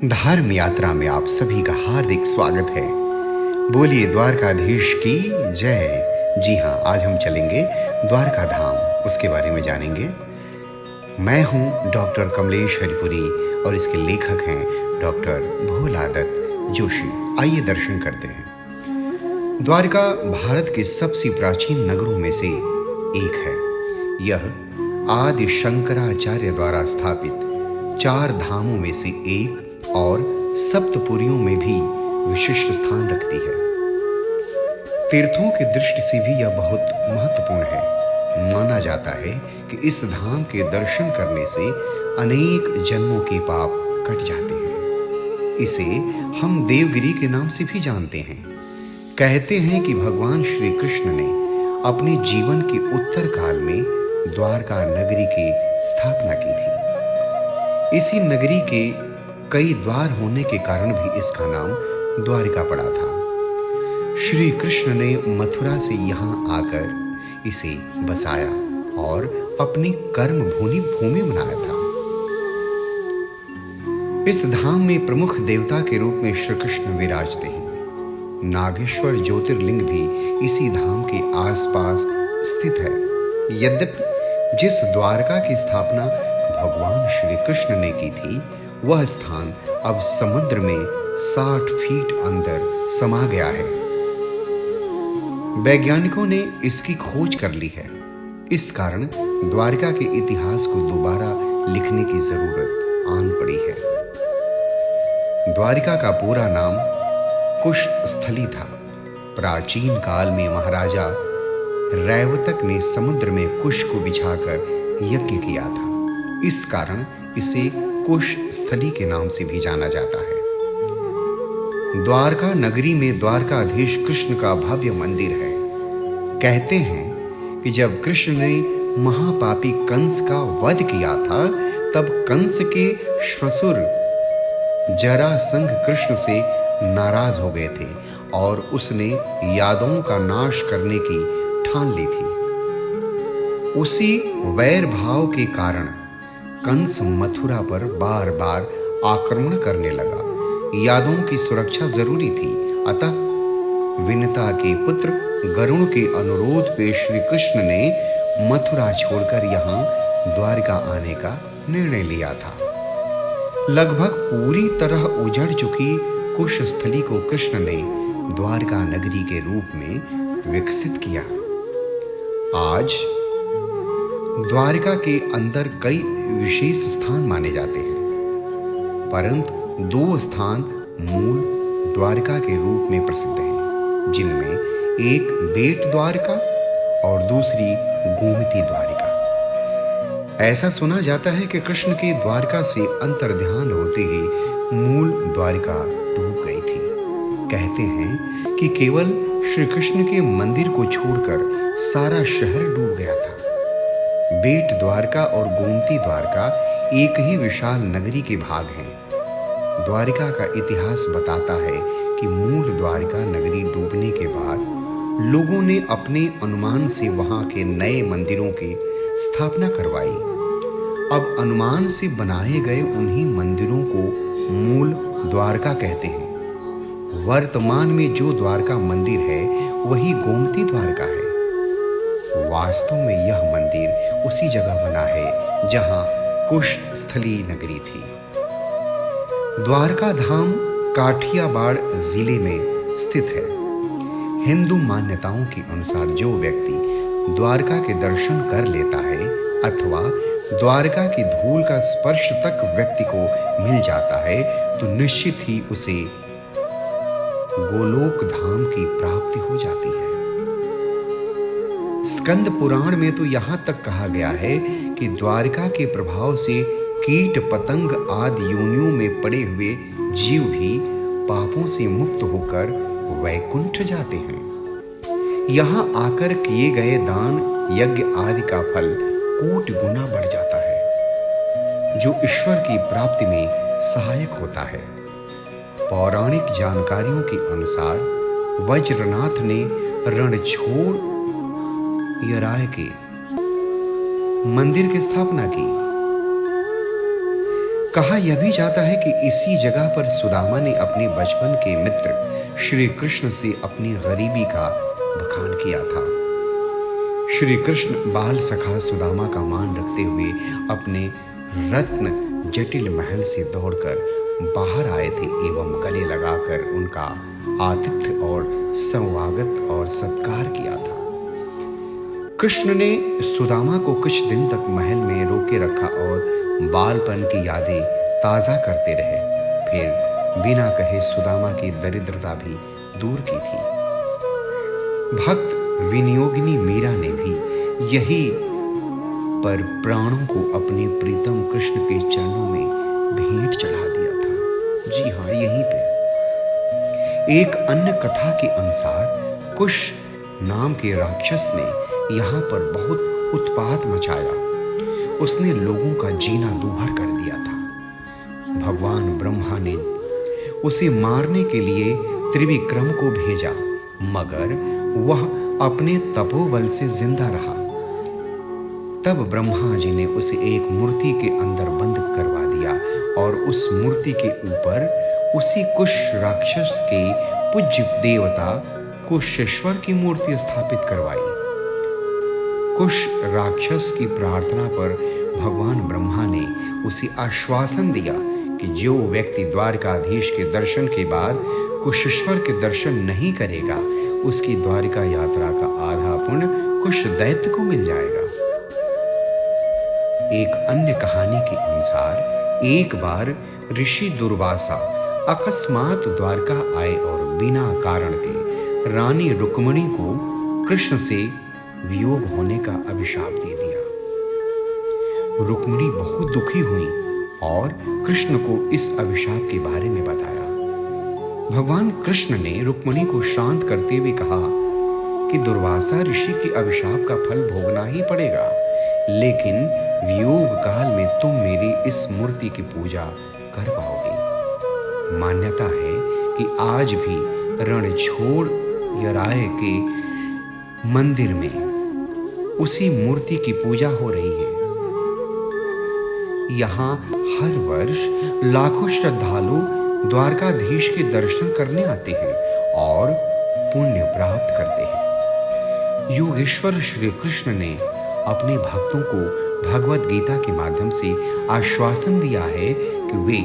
धर्म यात्रा में आप सभी का हार्दिक स्वागत है। बोलिए द्वारकाधीश की जय। जी हाँ, आज हम चलेंगे द्वारका धाम, उसके बारे में जानेंगे। मैं हूँ डॉक्टर कमलेश हरिपुरी और इसके लेखक हैं डॉक्टर भोला दत्त जोशी। आइए दर्शन करते हैं। द्वारका भारत के सबसे प्राचीन नगरों में से एक है। यह आदि शंकराचार्य द्वारा स्थापित 4 धामों में से एक और सप्तपुरियों में भी विशिष्ट स्थान रखती है। तीर्थों की दृष्टि से भी यह बहुत महत्वपूर्ण है। माना जाता है कि इस धाम के दर्शन करने से अनेक जन्मों के पाप कट जाते हैं। इसे हम देवगिरी के नाम से भी जानते हैं। कहते हैं कि भगवान श्री कृष्ण ने अपने जीवन के उत्तर काल में द्वारका नगरी की स्थापना की थी। इसी नगरी के कई द्वार होने के कारण भी इसका नाम द्वारिका पड़ा था। श्री कृष्ण ने मथुरा से यहाँ आकर इसे बसाया और अपनी कर्म भूमि बनाया था। इस धाम में प्रमुख देवता के रूप में श्री कृष्ण विराजते हैं। नागेश्वर ज्योतिर्लिंग भी इसी धाम के आसपास स्थित है। यद्यपि जिस द्वारका की स्थापना भगवान श्री कृष्ण ने की थी, वह स्थान अब समुद्र में 60 फीट अंदर समा गया है। वैज्ञानिकों ने इसकी खोज कर ली है। इस कारण द्वारका के इतिहास को दोबारा लिखने की जरूरत आन पड़ी है। द्वारिका का पूरा नाम कुशस्थली था। प्राचीन काल में महाराजा रैवतक ने समुद्र में कुश को बिछाकर यज्ञ किया था। इस कारण इसे कुशस्थली के नाम से भी जाना जाता है। द्वारका नगरी में द्वारकाधीश कृष्ण का भव्य मंदिर है। कहते हैं कि जब कृष्ण ने महापापी कंस का वध किया था, तब कंस के श्वशुर जरासंध कृष्ण से नाराज हो गए थे और उसने यादवों का नाश करने की ठान ली थी। उसी वैर भाव के कारण कंस मथुरा पर बार बार आक्रमण करने लगा। यादवों की सुरक्षा जरूरी थी, अतः विनता के पुत्र गरुण के अनुरोध पे श्री कृष्ण ने मथुरा छोड़कर यहाँ द्वारिका आने का निर्णय लिया था। लगभग पूरी तरह उजड़ चुकी कुशस्थली को कृष्ण ने द्वारका नगरी के रूप में विकसित किया। आज द्वारिका के अंदर कई विशेष स्थान माने जाते हैं, परंतु 2 स्थान मूल द्वारिका के रूप में प्रसिद्ध हैं, जिनमें एक बेट द्वारिका और दूसरी गोमती द्वारिका। ऐसा सुना जाता है कि कृष्ण के द्वारका से अंतर्ध्यान होते ही मूल द्वारिका डूब गई थी। कहते हैं कि केवल श्री कृष्ण के मंदिर को छोड़कर सारा शहर डूब गया था। बेट द्वारका और गोमती द्वारका एक ही विशाल नगरी के भाग हैं। द्वारिका का इतिहास बताता है कि मूल द्वारिका नगरी डूबने के बाद लोगों ने अपने अनुमान से वहां के नए मंदिरों की स्थापना करवाई। अब अनुमान से बनाए गए उन्हीं मंदिरों को मूल द्वारका कहते हैं। वर्तमान में जो द्वारका मंदिर है, वही गोमती द्वारका है। वास्तव में यह मंदिर उसी जगह बना है जहां कुशस्थली नगरी थी। द्वारका धाम काठियावाड़ जिले में स्थित है। हिंदू मान्यताओं के अनुसार जो व्यक्ति द्वारका के दर्शन कर लेता है अथवा द्वारका की धूल का स्पर्श तक व्यक्ति को मिल जाता है, तो निश्चित ही उसे गोलोक धाम की प्राप्ति हो जाती है। स्कंद पुराण में तो यहाँ तक कहा गया है कि द्वारिका के प्रभाव से कीट पतंग आदि योनियों में पड़े हुए जीव भी पापों से मुक्त होकर वैकुंठ जाते हैं। यहाँ आकर किए गए दान यज्ञ आदि का फल कोटि गुना बढ़ जाता है, जो ईश्वर की प्राप्ति में सहायक होता है। पौराणिक जानकारियों के अनुसार वज्रनाथ ने रणछोड़ राय के मंदिर की स्थापना की। कहा यह भी जाता है कि इसी जगह पर सुदामा ने अपने बचपन के मित्र श्री कृष्ण से अपनी गरीबी का बखान किया था। श्री कृष्ण बाल सखा सुदामा का मान रखते हुए अपने रत्न जटिल महल से दौड़कर बाहर आए थे एवं गले लगाकर उनका आतिथ्य और स्वागत और सत्कार किया था। कृष्ण ने सुदामा को कुछ दिन तक महल में रोके रखा और बालपन की यादें ताज़ा करते रहे। फिर बिना कहे सुदामा की दरिद्रता भी दूर की थी। भक्त विनियोगिनी मीरा ने भी यही पर प्राणों को अपने प्रीतम कृष्ण के चरणों में भेंट चढ़ा दिया था। जी हाँ, यहीं पे एक अन्य कथा के अनुसार कुश नाम के राक्षस ने यहाँ पर बहुत उत्पात मचाया। उसने लोगों का जीना दूभर कर दिया था। भगवान ब्रह्मा ने उसे मारने के लिए त्रिविक्रम को भेजा, मगर वह अपने तपोबल से जिंदा रहा। तब ब्रह्मा जी ने उसे एक मूर्ति के अंदर बंद करवा दिया और उस मूर्ति के ऊपर उसी कुश राक्षस के पूज्य देवता कुशेश्वर की मूर्ति स्थापित करवाई। कुश राक्षस की प्रार्थना पर भगवान ब्रह्मा ने उसे आश्वासन दिया कि जो व्यक्ति द्वारकाधीश के दर्शन के बाद कुशेश्वर के दर्शन नहीं करेगा, उसकी द्वारिका यात्रा का आधा पुण्य कुश दैत्य को मिल जाएगा। एक अन्य कहानी के अनुसार एक बार ऋषि दुर्वासा अकस्मात द्वारका आए और बिना कारण के रानी रुक्मिणी को कृष्ण से वियोग होने का अभिशाप दे दिया। रुक्मिणी बहुत दुखी हुई और कृष्ण को इस अभिशाप के बारे में बताया। भगवान कृष्ण ने रुक्मिणी को शांत करते हुए कहा कि दुर्वासा ऋषि के अभिशाप का फल भोगना ही पड़ेगा, लेकिन वियोग काल में तुम मेरी इस मूर्ति की पूजा कर पाओगे। मान्यता है कि आज भी रणछोड़ यराय के मंदिर में उसी मूर्ति की पूजा हो रही है। यहाँ हर वर्ष लाखों श्रद्धालु द्वारकाधीश के दर्शन करने आते हैं और पुण्य प्राप्त करते हैं। योगेश्वर श्री कृष्ण ने अपने भक्तों को भगवत गीता के माध्यम से आश्वासन दिया है कि वे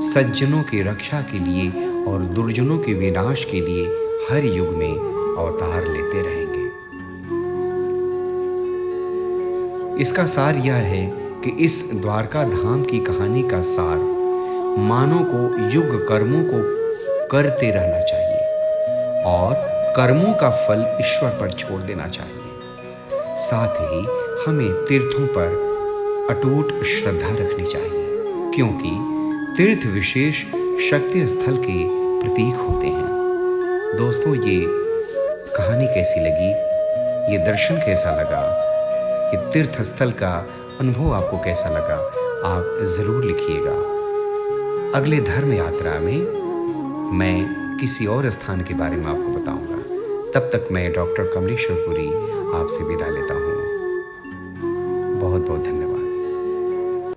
सज्जनों की रक्षा के लिए और दुर्जनों के विनाश के लिए हर युग में अवतार लेते रहेंगे। इसका सार यह है कि इस द्वारका धाम की कहानी का सार मानव को युग कर्मों को करते रहना चाहिए और कर्मों का फल ईश्वर पर छोड़ देना चाहिए। साथ ही हमें तीर्थों पर अटूट श्रद्धा रखनी चाहिए, क्योंकि तीर्थ विशेष शक्ति स्थल के प्रतीक होते हैं। दोस्तों, ये कहानी कैसी लगी, ये दर्शन कैसा लगा, ये तीर्थ स्थल का अनुभव आपको कैसा लगा, आप ज़रूर लिखिएगा। अगले धर्म यात्रा में मैं किसी और स्थान के बारे में आपको बताऊंगा। तब तक मैं डॉक्टर कमलेश्वर पुरी आपसे विदा लेता हूँ। बहुत बहुत धन्यवाद।